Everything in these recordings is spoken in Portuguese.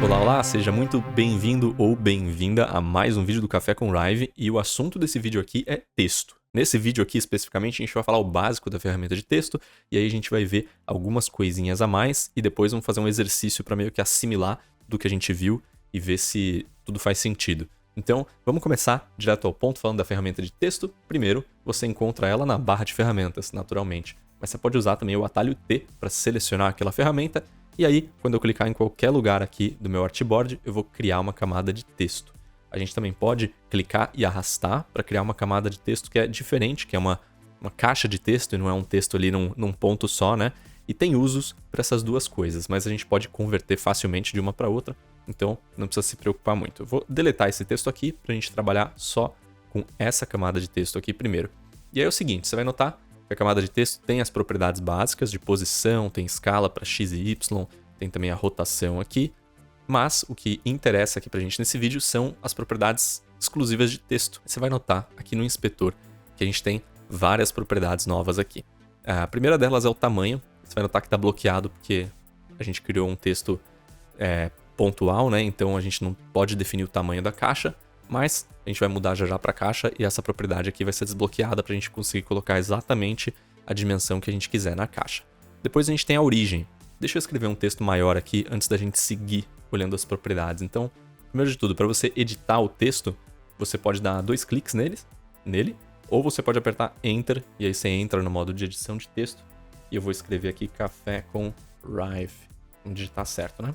Olá, olá, seja muito bem-vindo ou bem-vinda a mais um vídeo do Café com Rive, e o assunto desse vídeo aqui é texto. Nesse vídeo aqui, especificamente, a gente vai falar o básico da ferramenta de texto, e aí a gente vai ver algumas coisinhas a mais, e depois vamos fazer um exercício para meio que assimilar do que a gente viu e ver se tudo faz sentido. Então, vamos começar direto ao ponto falando da ferramenta de texto. Primeiro, você encontra ela na barra de ferramentas, naturalmente, mas você pode usar também o atalho T para selecionar aquela ferramenta. E aí, quando eu clicar em qualquer lugar aqui do meu artboard, eu vou criar uma camada de texto. A gente também pode clicar e arrastar para criar uma camada de texto que é diferente, que é uma caixa de texto e não é um texto ali num ponto só, né? E tem usos para essas duas coisas, mas a gente pode converter facilmente de uma para outra, então não precisa se preocupar muito. Eu vou deletar esse texto aqui para a gente trabalhar só com essa camada de texto aqui primeiro. E aí é o seguinte, você vai notar que a camada de texto tem as propriedades básicas de posição, tem escala para x e y, tem também a rotação aqui, mas o que interessa aqui pra gente nesse vídeo são as propriedades exclusivas de texto. Você vai notar aqui no inspetor que a gente tem várias propriedades novas aqui. A primeira delas é o tamanho. Você vai notar que está bloqueado porque a gente criou um texto pontual, né? Então a gente não pode definir o tamanho da caixa, mas a gente vai mudar já para a caixa e essa propriedade aqui vai ser desbloqueada para a gente conseguir colocar exatamente a dimensão que a gente quiser na caixa. Depois a gente tem a origem. Deixa eu escrever um texto maior aqui antes da gente seguir olhando as propriedades. Então, primeiro de tudo, para você editar o texto, você pode dar 2 cliques nele, ou você pode apertar Enter, e aí você entra no modo de edição de texto. E eu vou escrever aqui Café com Rive. Vamos digitar certo, né?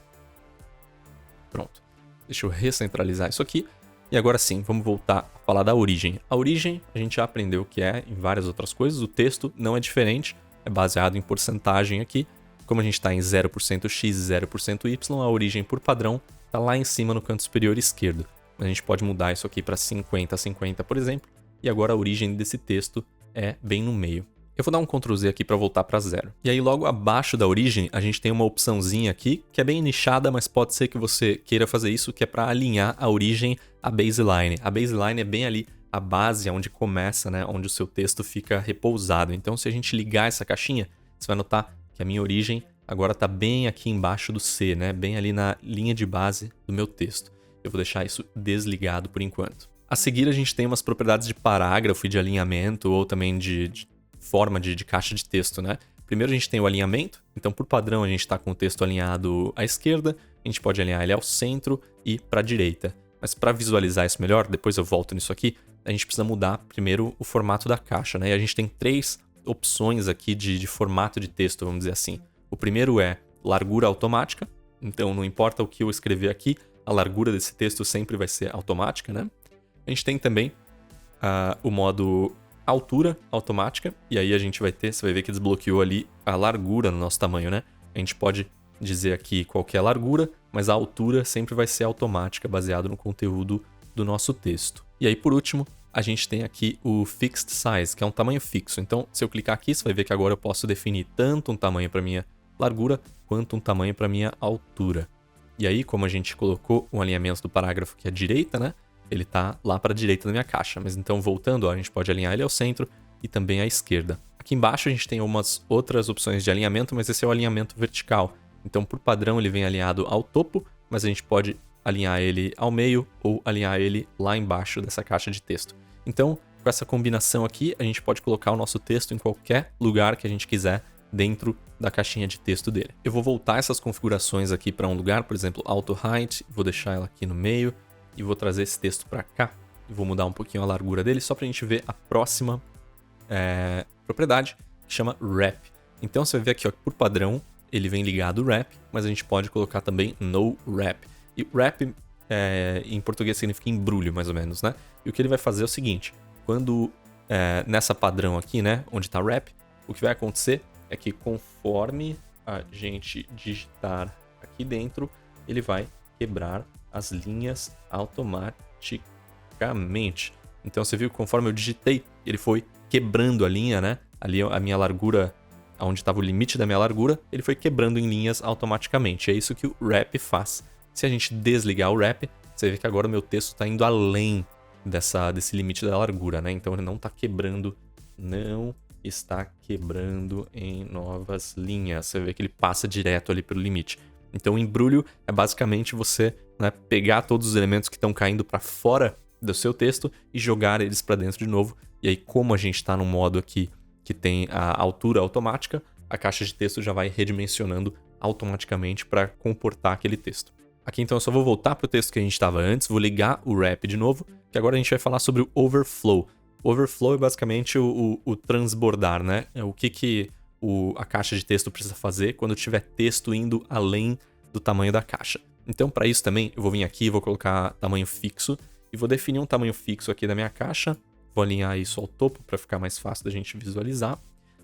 Pronto. Deixa eu recentralizar isso aqui. E agora sim, vamos voltar a falar da origem. A origem, a gente já aprendeu que é em várias outras coisas. O texto não é diferente, é baseado em porcentagem aqui. Como a gente está em 0% x e 0% y, a origem por padrão está lá em cima no canto superior esquerdo. A gente pode mudar isso aqui para 50-50, por exemplo. E agora a origem desse texto é bem no meio. Eu vou dar um Ctrl Z aqui para voltar para 0. E aí logo abaixo da origem a gente tem uma opçãozinha aqui que é bem nichada, mas pode ser que você queira fazer isso, que é para alinhar a origem à baseline. A baseline é bem ali a base onde começa, né, onde o seu texto fica repousado. Então se a gente ligar essa caixinha, você vai notar que a minha origem agora está bem aqui embaixo do C, né, bem ali na linha de base do meu texto. Eu vou deixar isso desligado por enquanto. A seguir a gente tem umas propriedades de parágrafo e de alinhamento, ou também de forma de caixa de texto, né? Primeiro a gente tem o alinhamento, então por padrão a gente está com o texto alinhado à esquerda, a gente pode alinhar ele ao centro e para a direita. Mas para visualizar isso melhor, depois eu volto nisso aqui, a gente precisa mudar primeiro o formato da caixa, né? E a gente tem 3 opções aqui de formato de texto, vamos dizer assim. O primeiro é largura automática, então não importa o que eu escrever aqui, a largura desse texto sempre vai ser automática, né? A gente tem também o modo altura automática, e aí a gente vai ter, você vai ver que desbloqueou ali a largura no nosso tamanho, né? A gente pode dizer aqui qual que é a largura, mas a altura sempre vai ser automática, baseado no conteúdo do nosso texto. E aí, por último, a gente tem aqui o Fixed Size, que é um tamanho fixo. Então, se eu clicar aqui, você vai ver que agora eu posso definir tanto um tamanho para minha largura, quanto um tamanho para minha altura. E aí, como a gente colocou o alinhamento do parágrafo que é à direita, né? Ele está lá para a direita da minha caixa. Mas então, voltando, ó, a gente pode alinhar ele ao centro e também à esquerda. Aqui embaixo a gente tem umas outras opções de alinhamento, mas esse é o alinhamento vertical. Então, por padrão, ele vem alinhado ao topo, mas a gente pode alinhar ele ao meio ou alinhar ele lá embaixo dessa caixa de texto. Então, com essa combinação aqui, a gente pode colocar o nosso texto em qualquer lugar que a gente quiser dentro da caixinha de texto dele. Eu vou voltar essas configurações aqui para um lugar, por exemplo, Auto Height, vou deixar ela aqui no meio e vou trazer esse texto para cá. E vou mudar um pouquinho a largura dele só para a gente ver a próxima propriedade, que chama Wrap. Então você vai ver aqui, ó, por padrão, ele vem ligado Wrap, mas a gente pode colocar também No Wrap. E Wrap em português significa embrulho, mais ou menos, né? E o que ele vai fazer é o seguinte, quando nessa padrão aqui, né, onde está Wrap, o que vai acontecer é que conforme a gente digitar aqui dentro, ele vai quebrar as linhas automaticamente. Então você viu que conforme eu digitei, ele foi quebrando a linha, né? Ali a minha largura, onde estava o limite da minha largura, ele foi quebrando em linhas automaticamente. É isso que o Wrap faz. Se a gente desligar o Wrap, você vê que agora o meu texto está indo além desse limite da largura, né? Então ele não está quebrando em novas linhas. Você vê que ele passa direto ali pelo limite. Então o embrulho é basicamente você, né, pegar todos os elementos que estão caindo para fora do seu texto e jogar eles para dentro de novo. E aí, como a gente está no modo aqui que tem a altura automática, a caixa de texto já vai redimensionando automaticamente para comportar aquele texto. Aqui então eu só vou voltar para o texto que a gente estava antes, vou ligar o wrap de novo, que agora a gente vai falar sobre o overflow. O overflow é basicamente o transbordar, né? É o que a caixa de texto precisa fazer quando tiver texto indo além do tamanho da caixa. Então, para isso também, eu vou vir aqui e vou colocar tamanho fixo e vou definir um tamanho fixo aqui da minha caixa. Vou alinhar isso ao topo para ficar mais fácil da gente visualizar.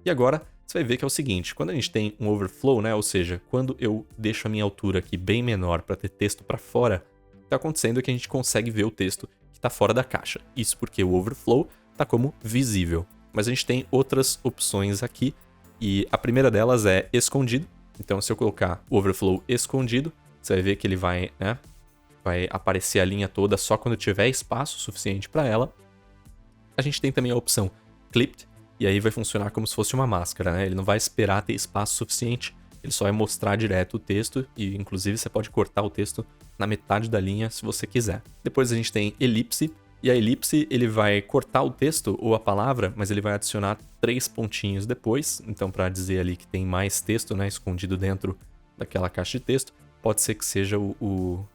E agora, você vai ver que é o seguinte, quando a gente tem um overflow, né, ou seja, quando eu deixo a minha altura aqui bem menor para ter texto para fora, o que está acontecendo é que a gente consegue ver o texto que está fora da caixa. Isso porque o overflow está como visível. Mas a gente tem outras opções aqui, e a primeira delas é escondido. Então, se eu colocar o overflow escondido, você vai ver que ele vai aparecer a linha toda só quando tiver espaço suficiente para ela. A gente tem também a opção clipped, e aí vai funcionar como se fosse uma máscara, né? Ele não vai esperar ter espaço suficiente, ele só vai mostrar direto o texto, e inclusive você pode cortar o texto na metade da linha se você quiser. Depois a gente tem elipse, e a elipse ele vai cortar o texto ou a palavra, mas ele vai adicionar 3 pontinhos depois, então para dizer ali que tem mais texto, né, escondido dentro daquela caixa de texto, pode ser que seja o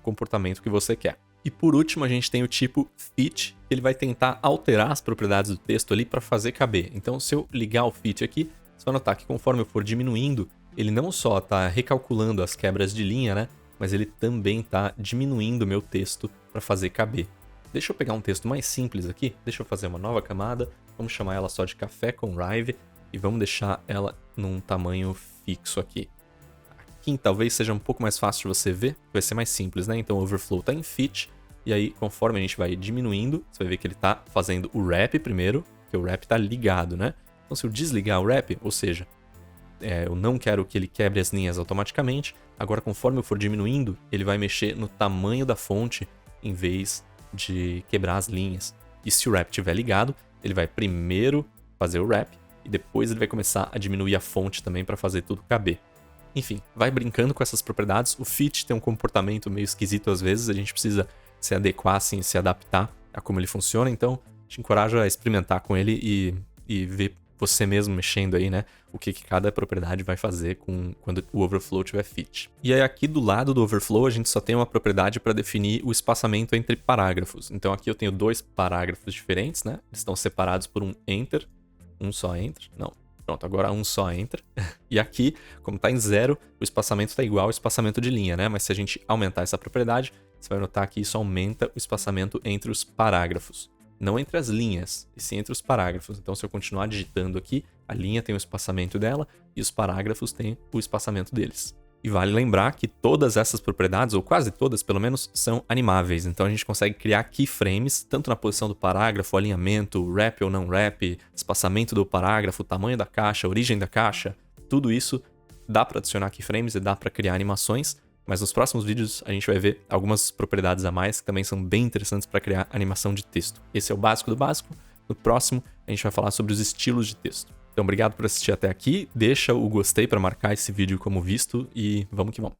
comportamento que você quer. E por último, a gente tem o tipo fit, que ele vai tentar alterar as propriedades do texto ali para fazer caber. Então, se eu ligar o fit aqui, você vai notar que conforme eu for diminuindo, ele não só está recalculando as quebras de linha, né? Mas ele também está diminuindo o meu texto para fazer caber. Deixa eu pegar um texto mais simples aqui, deixa eu fazer uma nova camada, vamos chamar ela só de Café com Rive e vamos deixar ela num tamanho fixo aqui. Aqui talvez seja um pouco mais fácil de você ver, vai ser mais simples, né? Então o overflow está em fit, e aí conforme a gente vai diminuindo, você vai ver que ele está fazendo o wrap primeiro, que o wrap está ligado, né? Então se eu desligar o wrap, ou seja, eu não quero que ele quebre as linhas automaticamente, agora conforme eu for diminuindo, ele vai mexer no tamanho da fonte em vez de quebrar as linhas. E se o wrap estiver ligado, ele vai primeiro fazer o wrap e depois ele vai começar a diminuir a fonte também para fazer tudo caber. Enfim, vai brincando com essas propriedades. O fit tem um comportamento meio esquisito às vezes, a gente precisa se adequar, assim, se adaptar a como ele funciona, então te encorajo a experimentar com ele e ver você mesmo mexendo aí, né, o que cada propriedade vai fazer quando o overflow tiver fit. E aí aqui do lado do overflow a gente só tem uma propriedade para definir o espaçamento entre parágrafos. Então aqui eu tenho 2 parágrafos diferentes, né, eles estão separados por um enter, um só enter, não. Pronto, agora um só enter. E aqui, como está em 0, o espaçamento está igual ao espaçamento de linha, né? Mas se a gente aumentar essa propriedade, você vai notar que isso aumenta o espaçamento entre os parágrafos. Não entre as linhas, e sim entre os parágrafos. Então, se eu continuar digitando aqui, a linha tem o espaçamento dela e os parágrafos têm o espaçamento deles. E vale lembrar que todas essas propriedades, ou quase todas pelo menos, são animáveis. Então a gente consegue criar keyframes, tanto na posição do parágrafo, alinhamento, wrap ou não wrap, espaçamento do parágrafo, tamanho da caixa, origem da caixa. Tudo isso dá para adicionar keyframes e dá para criar animações. Mas nos próximos vídeos a gente vai ver algumas propriedades a mais que também são bem interessantes para criar animação de texto. Esse é o básico do básico. No próximo a gente vai falar sobre os estilos de texto. Então, obrigado por assistir até aqui. Deixa o gostei para marcar esse vídeo como visto e vamos que vamos.